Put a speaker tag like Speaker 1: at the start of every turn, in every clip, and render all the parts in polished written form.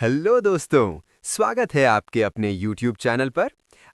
Speaker 1: Hello दोस्तों, स्वागत है आपके अपने YouTube चैनल पर।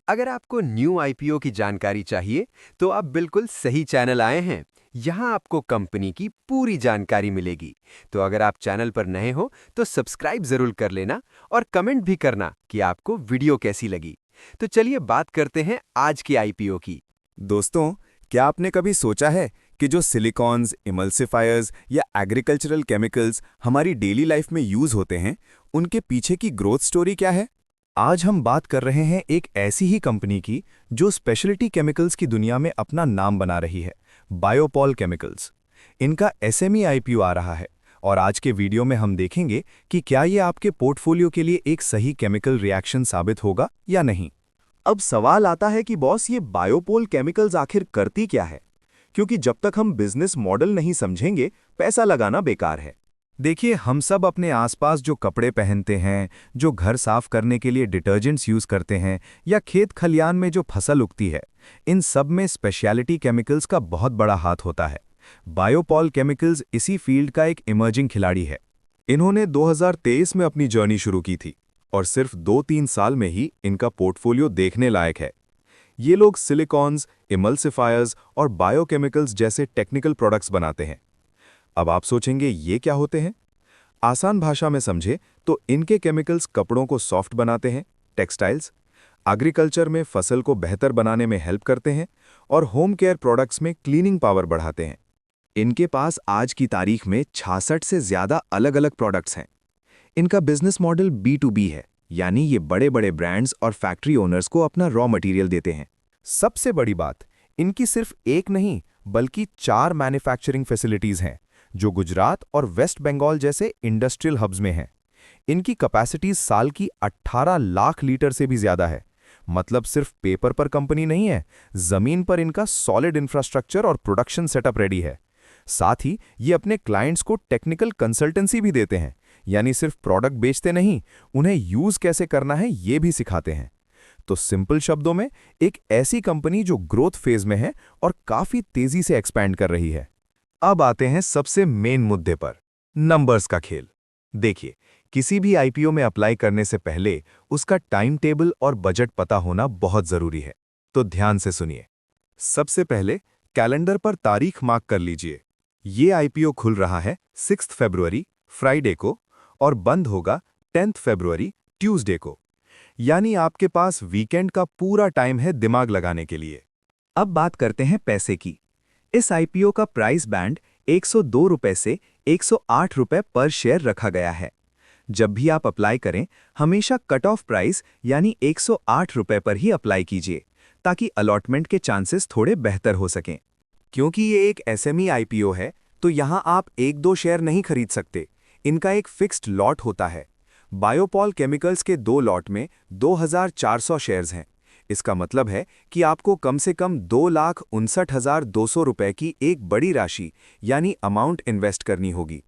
Speaker 1: अगर आपको न्यू आईपीओ की जानकारी चाहिए, तो आप बिल्कुल सही चैनल आए हैं। यहाँ आपको कंपनी की पूरी जानकारी मिलेगी। तो अगर आप चैनल पर नए हो, तो सब्सक्राइब जरूर कर लेना और कमेंट भी करना कि आपको वीडियो कैसी लगी। तो चलिए बात करते हैं आज की आईपीओ की।
Speaker 2: दोस्तों, क्या आपने कभी सोचा है कि जो सिलिकॉन्स, इमल्सिफायर्स या एग्रीकल्चरल केमिकल्स हमारी डेली लाइफ में यूज होते हैं, उनके पीछे की ग्रोथ स्टोरी क्या है? आज हम बात कर रहे हैं एक ऐसी ही कंपनी की जो स्पेशलिटी केमिकल्स की दुनिया में अपना नाम बना रही है, बायोपॉल केमिकल्स। इनका एसएमई आईपीओ आ रहा है और आज के वीडियो में हम देखेंगे कि क्या ये आपके पोर्टफोलियो के लिए एक सही केमिकल रिएक्शन साबित होगा या नहीं। अब सवाल आता है कि बॉस, ये बायोपोल केमिकल्स आखिर करती क्या है? क्योंकि जब तक हम बिजनेस मॉडल नहीं समझेंगे, पैसा लगाना बेकार है। देखिए, हम सब अपने आसपास जो कपड़े पहनते हैं, जो घर साफ करने के लिए डिटर्जेंट्स यूज करते हैं या खेत खलियान में जो फसल उगती है, इन सब में स्पेशलिटी केमिकल्स का बहुत बड़ा हाथ होता है। बायोपॉल केमिकल्स इसी फील्ड का एक इमर्जिंग खिलाड़ी है। इन्होंने 2023 में अपनी जर्नी शुरू की थी और सिर्फ 2-3 साल में ही इनका पोर्टफोलियो देखने लायक है। ये लोग सिलिकॉन्स, इमल्सिफायर्स और बायोकेमिकल्स जैसे टेक्निकल प्रोडक्ट्स बनाते हैं। अब आप सोचेंगे, ये क्या होते हैं? आसान भाषा में समझे तो इनके केमिकल्स कपड़ों को सॉफ्ट बनाते हैं, टेक्सटाइल्स, एग्रीकल्चर में फसल को बेहतर बनाने में हेल्प करते हैं और होम केयर प्रोडक्ट्स में क्लीनिंग पावर बढ़ाते हैं। इनके पास आज की तारीख में 66 से ज़्यादा अलग-अलग प्रोडक्ट्स हैं। इनका बिजनेस मॉडल B2B है, यानी ये बड़े-बड़े ब्रांड्स और फैक्ट्री ओनर्स को अपना रॉ मटेरियल देते हैं। सबसे बड़ी बात, इनकी सिर्फ एक नहीं बल्कि 4 मैन्युफैक्चरिंग फैसिलिटीज हैं, जो गुजरात और वेस्ट बंगाल जैसे इंडस्ट्रियल हब्स में हैं। इनकी कैपेसिटीज साल की 18 लाख लीटर से भी ज्यादा है। मतलब सिर्फ पेपर पर कंपनी नहीं है, जमीन पर इनका सॉलिड इंफ्रास्ट्रक्चर और प्रोडक्शन सेटअप रेडी है। साथ ही ये अपने क्लाइंट्स को टेक्निकल कंसल्टेंसी भी देते हैं, यानी सिर्फ प्रोडक्ट बेचते नहीं, उन्हें यूज कैसे करना है ये भी सिखाते हैं। तो सिंपल शब्दों में, एक ऐसी कंपनी जो ग्रोथ फेज में है और काफी तेजी से एक्सपैंड कर रही है। अब आते हैं सबसे मेन मुद्दे पर, नंबर्स का खेल। देखिए, किसी भी आईपीओ में अप्लाई करने से पहले उसका टाइम टेबल और बजट पता होना बहुत जरूरी है। तो ध्यान से सुनिए। सबसे पहले कैलेंडर पर तारीख मार्क कर लीजिए। ये आईपीओ खुल रहा है 6 फरवरी फ्राइडे को और बंद होगा 10 फरवरी ट्यूसडे को। यानी आपके पास वीकेंड का पूरा टाइम है दिमाग लगाने के लिए। अब बात करते हैं पैसे की। इस आईपीओ का प्राइस बैंड 102 रुपए से 108 रुपए पर शेयर रखा गया है। जब भी आप अप्लाई करें, हमेशा कट ऑफ प्राइस यानी 108 रुपए पर ही अप्लाई कीजिए, ताकि अलॉटमेंट के चांसेस थोड़े बेहतर हो सकें। क्योंकि ये एक एसएमई आईपीओ है, तो यहाँ आप 1-2 शेयर नहीं खरीद सकते। इनका एक फिक्स्ड लॉट होता है। बायोपॉल केमिकल्स के 2 लॉट में 2400 शेयर्स हैं। इसका मतलब है कि आपको कम से कम 2,59,200 रुपए की एक बड़ी राशि यानी अमाउंट इन्वेस्ट करनी होगी।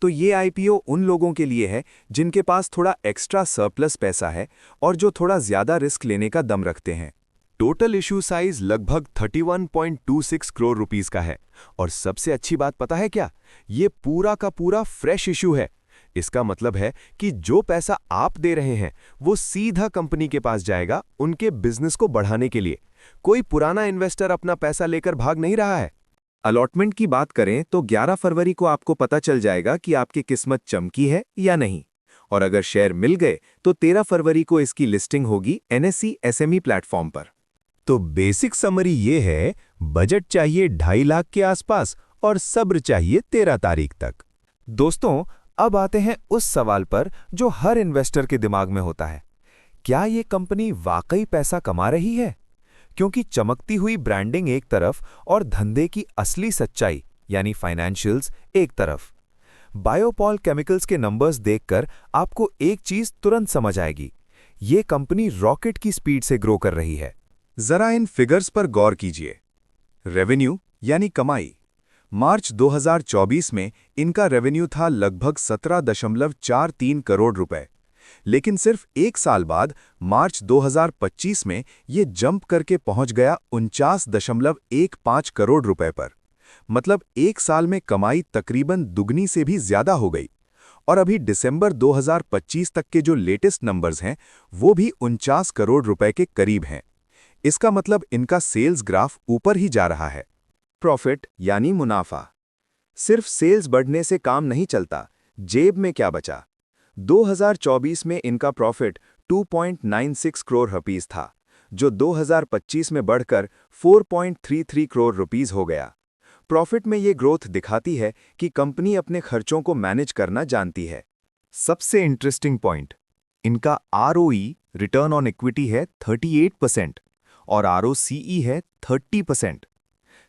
Speaker 2: तो ये आईपीओ उन लोगों के लिए है जिनके पास थोड़ा एक्स्ट्रा सरप्लस पैसा है और जो थोड़ा ज्यादा रिस्क लेने का दम रखते हैं। टोटल इशू साइज लगभग 31.26 करोड़ रुपीस का है। और सबसे अच्छी बात पता है क्या? ये पूरा का पूरा फ्रेश इशू है। इसका मतलब है कि जो पैसा आप दे रहे हैं वो सीधा कंपनी के पास जाएगा, उनके बिजनेस को बढ़ाने के लिए। कोई पुराना इन्वेस्टर अपना पैसा लेकर भाग नहीं रहा है। अलॉटमेंट की बात करें तो 11 फरवरी को आपको पता चल जाएगा कि आपकी किस्मत चमकी है या नहीं। और अगर शेयर मिल गए तो 13 फरवरी को इसकी लिस्टिंग होगी एनएसई एसएमई प्लेटफॉर्म पर। तो बेसिक समरी ये है, बजट चाहिए 2.5 लाख के आसपास और सब्र चाहिए 13 तारीख तक। दोस्तों, अब आते हैं उस सवाल पर जो हर इन्वेस्टर के दिमाग में होता है। क्या ये कंपनी वाकई पैसा कमा रही है? क्योंकि चमकती हुई ब्रांडिंग एक तरफ और धंधे की असली सच्चाई यानी फाइनेंशियल्स एक तरफ। बायोपॉल केमिकल्स के नंबर्स देखकर आपको एक चीज तुरंत समझ आएगी, ये कंपनी रॉकेट की स्पीड से ग्रो कर रही है। जरा इन फिगर्स पर गौर कीजिए। रेवेन्यू यानी कमाई, मार्च 2024 में इनका रेवेन्यू था लगभग 17.43 करोड़ रुपए। लेकिन सिर्फ एक साल बाद मार्च 2025 में ये जंप करके पहुंच गया 49.15 करोड़ रुपए पर। मतलब एक साल में कमाई तकरीबन दुगनी से भी ज्यादा हो गई। और अभी दिसंबर 2025 तक के जो लेटेस्ट नंबर्स हैं वो भी 49 करोड़ रुपए के करीब हैं। इसका मतलब इनका सेल्स ग्राफ ऊपर ही जा रहा है। प्रॉफिट यानी मुनाफा। सिर्फ सेल्स बढ़ने से काम नहीं चलता, जेब में क्या बचा। 2024 में इनका प्रॉफिट 2.96 करोड़ रुपीस था, जो 2025 में बढ़कर 4.33 करोड़ रुपीस हो गया। प्रॉफिट में ये ग्रोथ दिखाती है कि कंपनी अपने खर्चों को मैनेज करना जानती है। सबसे इंटरेस्टिंग पॉइंट, इनका ROE रिटर्न ऑन इक्विटी है 38% और ROCE है 30%।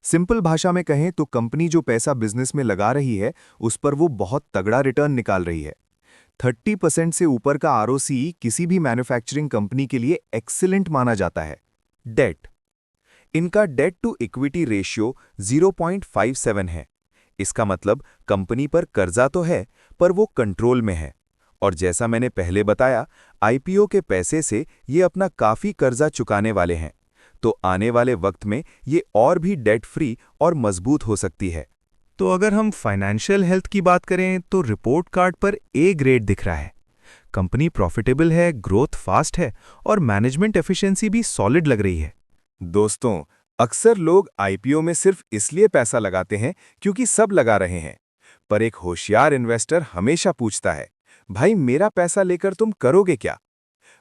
Speaker 2: सिंपल भाषा में कहें तो कंपनी जो पैसा बिजनेस में लगा रही है उस पर वो बहुत तगड़ा रिटर्न निकाल रही है। 30% से ऊपर का ROCE किसी भी मैन्युफैक्चरिंग कंपनी के लिए एक्सीलेंट माना जाता है। डेट, इनका डेट टू इक्विटी रेशियो 0.57 है। इसका मतलब कंपनी पर कर्जा तो है पर वो कंट्रोल में है। और जैसा मैंने पहले बताया, IPO के पैसे से ये अपना काफी कर्जा चुकाने वाले हैं, तो आने वाले वक्त में ये और भी डेट फ्री और मजबूत हो सकती है। तो अगर हम फाइनेंशियल हेल्थ की बात करें तो रिपोर्ट कार्ड पर A ग्रेड दिख रहा है। कंपनी प्रॉफिटेबल है, ग्रोथ फास्ट है और मैनेजमेंट एफिशिएंसी भी सॉलिड लग रही है। दोस्तों, अक्सर लोग IPO में सिर्फ इसलिए पैसा लगाते हैं क्योंकि सब लगा रहे हैं, पर एक होशियार इन्वेस्टर हमेशा पूछता है, भाई मेरा पैसा लेकर तुम करोगे क्या?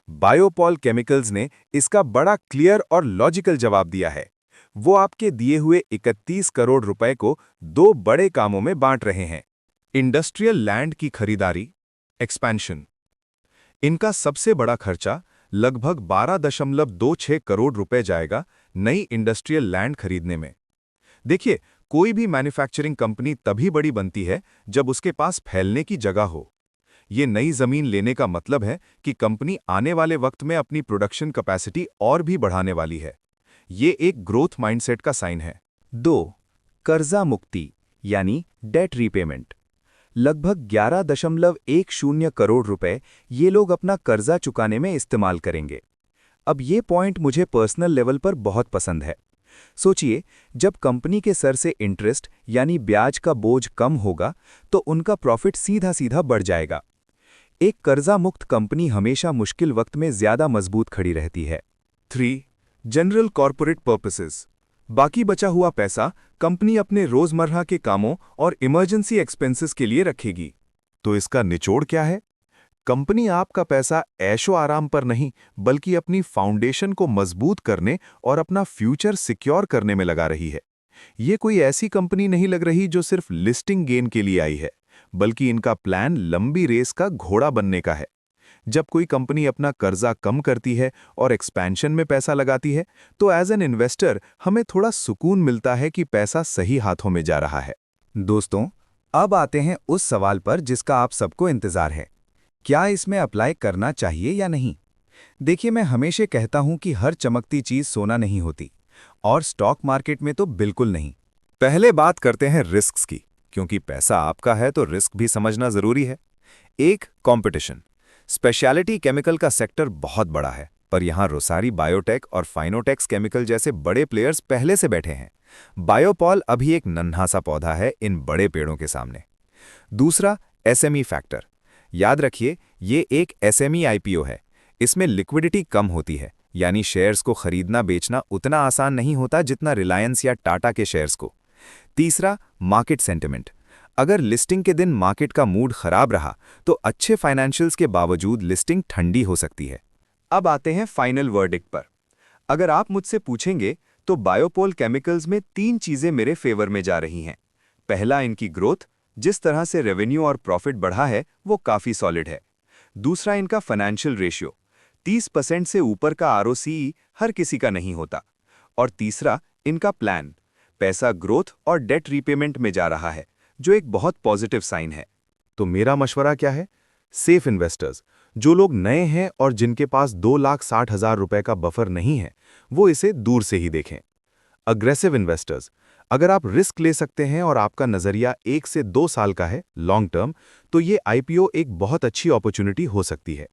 Speaker 2: बायोपॉल केमिकल्स ने इसका बड़ा क्लियर और लॉजिकल जवाब दिया है। वो आपके दिए हुए 31 करोड़ रुपए को 2 बड़े कामों में बांट रहे हैं। इंडस्ट्रियल लैंड की खरीदारी, एक्सपेंशन। इनका सबसे बड़ा खर्चा लगभग 12.26 करोड़ रुपए जाएगा नई इंडस्ट्रियल लैंड खरीदने में। देखिए, कोई भी मैन्युफैक्चरिंग कंपनी तभी बड़ी बनती है जब उसके पास फैलने की जगह हो। ये नई जमीन लेने का मतलब है कि कंपनी आने वाले वक्त में अपनी प्रोडक्शन कैपेसिटी और भी बढ़ाने वाली है। ये एक ग्रोथ माइंडसेट का साइन है। 2. कर्जा मुक्ति यानी डेट रीपेमेंट। लगभग 11.10 करोड़ रुपए ये लोग अपना कर्जा चुकाने में इस्तेमाल करेंगे। अब ये पॉइंट मुझे पर्सनल लेवल पर बहुत पसंद है। सोचिए, जब कंपनी के सर से इंटरेस्ट यानी ब्याज का बोझ कम होगा तो उनका प्रॉफिट सीधा सीधा बढ़ जाएगा। एक कर्जा मुक्त कंपनी हमेशा मुश्किल वक्त में ज्यादा मजबूत खड़ी रहती है। 3. General corporate purposes. बाकी बचा हुआ पैसा कंपनी अपने रोजमर्रा के कामों और इमरजेंसी एक्सपेंसेस के लिए रखेगी। तो इसका निचोड़ क्या है? कंपनी आपका पैसा ऐशो आराम पर नहीं बल्कि अपनी फाउंडेशन को मजबूत करने और अपना फ्यूचर सिक्योर करने में लगा रही है। ये कोई ऐसी कंपनी नहीं लग रही जो सिर्फ लिस्टिंग गेन के लिए आई है, बल्कि इनका प्लान लंबी रेस का घोड़ा बनने का है। जब कोई कंपनी अपना कर्जा कम करती है और एक्सपेंशन में पैसा लगाती है तो एज एन इन्वेस्टर हमें थोड़ा सुकून मिलता है कि पैसा सही हाथों में जा रहा है। दोस्तों, अब आते हैं उस सवाल पर जिसका आप सबको इंतजार है, क्या इसमें अप्लाई करना चाहिए या नहीं? देखिए, मैं हमेशा कहता हूं कि हर चमकती चीज सोना नहीं होती, और स्टॉक मार्केट में तो बिल्कुल नहीं। पहले बात करते हैं रिस्क्स की, क्योंकि पैसा आपका है तो रिस्क भी समझना जरूरी है। एक, कंपटीशन। स्पेशलिटी केमिकल का सेक्टर बहुत बड़ा है, पर यहां रोसारी बायोटेक और फाइनोटेक्स केमिकल जैसे बड़े प्लेयर्स पहले से बैठे हैं। बायोपॉल अभी एक नन्हा सा पौधा है इन बड़े पेड़ों के सामने। दूसरा, SME फैक्टर। याद रखिए, ये एक SME IPO है। इसमें लिक्विडिटी कम होती है, यानी शेयर्स को खरीदना बेचना उतना आसान नहीं होता जितना रिलायंस या टाटा के शेयर्स को। तीसरा, मार्केट सेंटिमेंट। अगर लिस्टिंग के दिन मार्केट का मूड खराब रहा तो अच्छे फाइनेंशियल्स के बावजूद लिस्टिंग ठंडी हो सकती है। अब आते हैं फाइनल वर्डिक्ट पर। अगर आप मुझसे पूछेंगे तो बायोपॉल केमिकल्स में 3 चीजें मेरे फेवर में जा रही हैं। पहला, इनकी ग्रोथ। जिस तरह से रेवेन्यू और प्रॉफिट बढ़ा है वो काफी सॉलिड है। दूसरा, इनका फाइनेंशियल रेशियो। 30% से ऊपर का ROCE हर किसी का नहीं होता। और तीसरा, इनका प्लान। पैसा ग्रोथ और डेट रीपेमेंट में जा रहा है, जो एक बहुत पॉजिटिव साइन है। तो मेरा मशवरा क्या है? सेफ इन्वेस्टर्स, जो लोग नए हैं और जिनके पास 2,60,000 रुपए का बफर नहीं है, वो इसे दूर से ही देखें। अग्रेसिव इन्वेस्टर्स, अगर आप रिस्क ले सकते हैं और आपका नजरिया 1 से 2 साल का है, लॉन्ग टर्म, तो ये IPO एक बहुत अच्छी अपॉर्चुनिटी हो सकती है।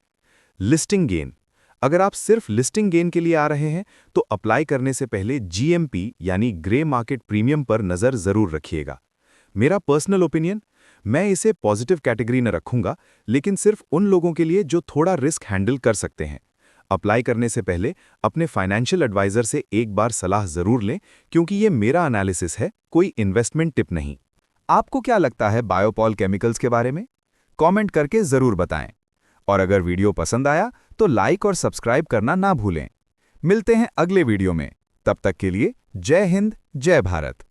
Speaker 2: लिस्टिंग गेन, अगर आप सिर्फ लिस्टिंग गेन के लिए आ रहे हैं तो अप्लाई करने से पहले GMP यानी ग्रे मार्केट प्रीमियम पर नजर जरूर रखिएगा। मेरा पर्सनल ओपिनियन, मैं इसे पॉजिटिव कैटेगरी में रखूंगा, लेकिन सिर्फ उन लोगों के लिए जो थोड़ा रिस्क हैंडल कर सकते हैं। अप्लाई करने से पहले अपने फाइनेंशियल एडवाइजर से एक बार सलाह जरूर लें, क्योंकि ये मेरा एनालिसिस है, कोई इन्वेस्टमेंट टिप नहीं। आपको क्या लगता है बायोपॉल केमिकल्स के बारे में? कमेंट करके जरूर बताएं। और अगर वीडियो पसंद आया तो लाइक और सब्सक्राइब करना ना भूलें। मिलते हैं अगले वीडियो में। तब तक के लिए जय हिंद, जय भारत।